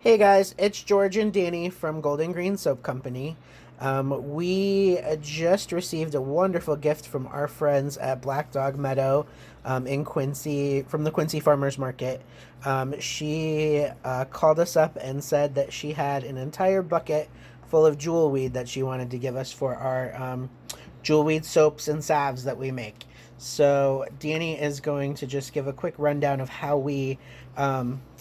Hey guys, it's George and Danny from Golden Green Soap Company. We just received a wonderful gift from our friends at Black Dog Meadow in Quincy, from the Quincy Farmers Market. She called us up and said that she had an entire bucket full of jewelweed that she wanted to give us for our jewelweed soaps and salves that we make. So Danny is going to just give a quick rundown of how we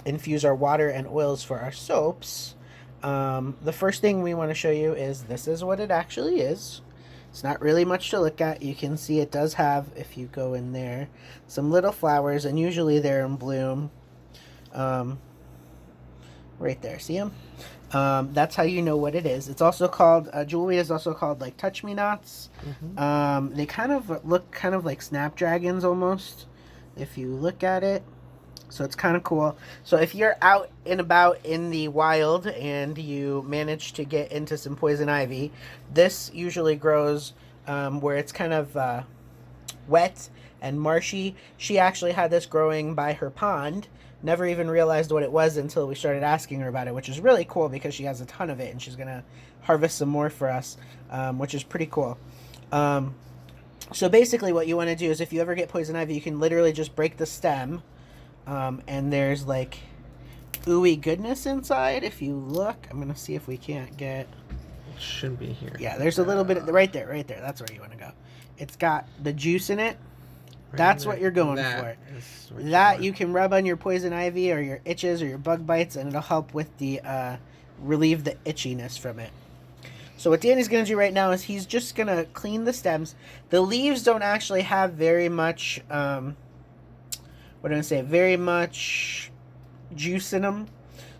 infuse our water and oils for our soaps. The first thing we want to show you is this is what it actually is. It's not really much to look at. You can see it does have, if you go in there, some little flowers, and usually they're in bloom. Um, right there, see them? That's how you know what it is. It's also called, jewelry is also called like touch me nots. They kind of look kind of like snapdragons almost, if you look at it. So it's kind of cool. So if you're out and about in the wild and you manage to get into some poison ivy, this usually grows where it's kind of wet and marshy. She actually had this growing by her pond. Never even realized what it was until we started asking her about it, which is really cool because she has a ton of it and she's going to harvest some more for us, which is pretty cool. So basically what you want to do is if you ever get poison ivy, you can literally just break the stem. And there's like ooey goodness inside. If you look, I'm gonna see if we can't get. It should be here. Yeah, there's a little bit right there, right there. That's where you want to go. It's got the juice in it. Right That's there. what you're going That for. That you can rub on your poison ivy or your itches or your bug bites, and it'll help with the relieve the itchiness from it. So what Danny's gonna do right now is he's just gonna clean the stems. The leaves don't actually have very much. What did I say? Very much juice in them.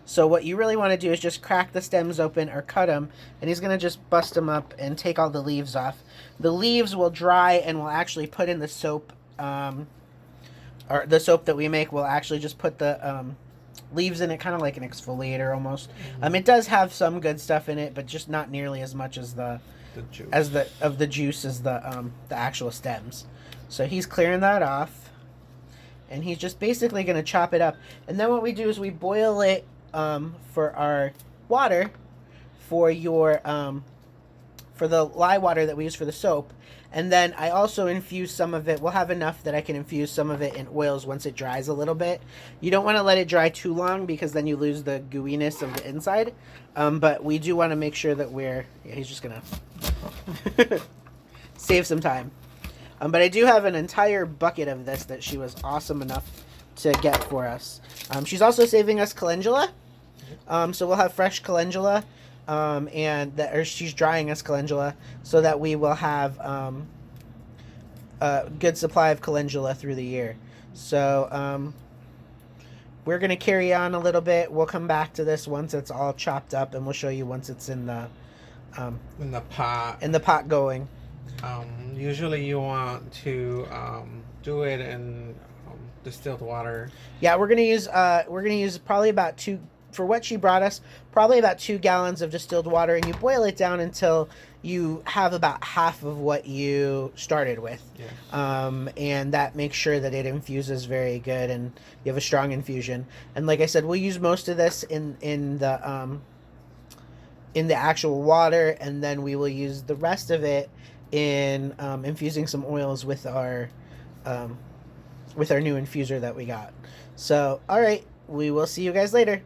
So what you really want to do is just crack the stems open or cut them, and he's going to just bust them up and take all the leaves off. The leaves will dry and we'll actually put in the soap, or the soap that we make will actually just put the leaves in it, kind of like an exfoliator almost. It does have some good stuff in it, but just not nearly as much as the juice. as the juice as the actual stems. So he's clearing that off. And he's just basically going to chop it up. And then what we do is we boil it for our water, for your for the lye water that we use for the soap. And then I also infuse some of it. We'll have enough that I can infuse some of it in oils once it dries a little bit. You don't want to let it dry too long because then you lose the gooiness of the inside. But we do want to make sure that we're... Yeah, he's just going to save some time. But I do have an entire bucket of this that she was awesome enough to get for us. She's also saving us calendula. So we'll have fresh calendula. Or she's drying us calendula so that we will have a good supply of calendula through the year. So we're going to carry on a little bit. We'll come back to this once it's all chopped up, and we'll show you once it's in the pot. In the pot going. Usually you want to do it in distilled water. Yeah, we're gonna use probably about two for what she brought us. Probably about 2 gallons of distilled water, and you boil it down until you have about half of what you started with. Yeah. And that makes sure that it infuses very good, and you have a strong infusion. And like I said, we'll use most of this in the actual water, and then we will use the rest of it in infusing some oils with our new infuser that we got. So, all right, we will see you guys later.